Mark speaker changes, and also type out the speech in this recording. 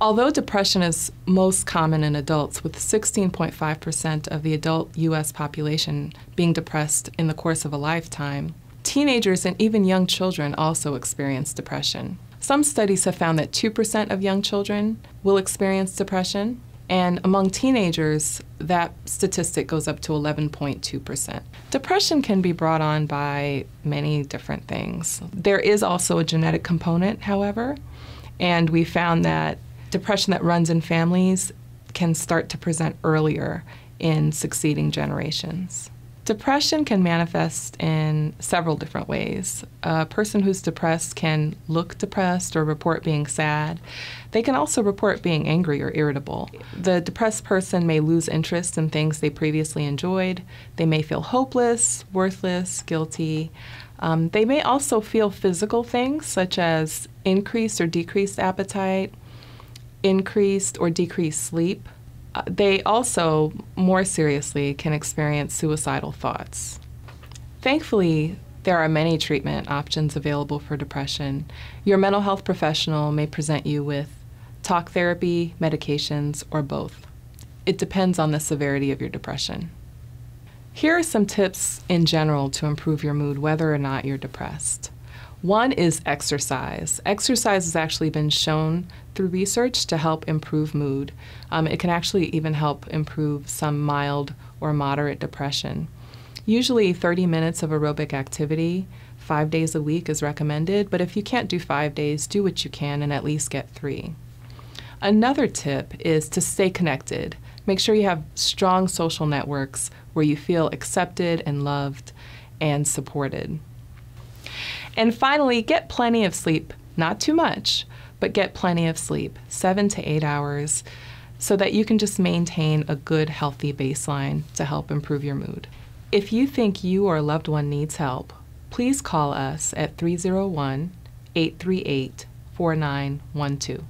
Speaker 1: Although depression is most common in adults, with 16.5% of the adult U.S. population being depressed in the course of a lifetime, teenagers and even young children also experience depression. Some studies have found that 2% of young children will experience depression, and among teenagers, that statistic goes up to 11.2%. Depression can be brought on by many different things. There is also a genetic component, however, and we found that depression that runs in families can start to present earlier in succeeding generations. Depression can manifest in several different ways. A person who's depressed can look depressed or report being sad. They can also report being angry or irritable. The depressed person may lose interest in things they previously enjoyed. They may feel hopeless, worthless, guilty. They may also feel physical things such as increased or decreased appetite, increased or decreased sleep. They also, more seriously, can experience suicidal thoughts. Thankfully, there are many treatment options available for depression. Your mental health professional may present you with talk therapy, medications, or both. It depends on the severity of your depression. Here are some tips in general to improve your mood, whether or not you're depressed. One is exercise. Exercise has actually been shown through research to help improve mood. It can actually even help improve some mild or moderate depression. Usually 30 minutes of aerobic activity 5 days a week is recommended, but if you can't do 5 days, do what you can and at least get 3. Another tip is to stay connected. Make sure you have strong social networks where you feel accepted and loved and supported. And finally, get plenty of sleep. Not too much, but get plenty of sleep, 7 to 8 hours, so that you can just maintain a good, healthy baseline to help improve your mood. If you think you or a loved one needs help, please call us at 301-838-4912.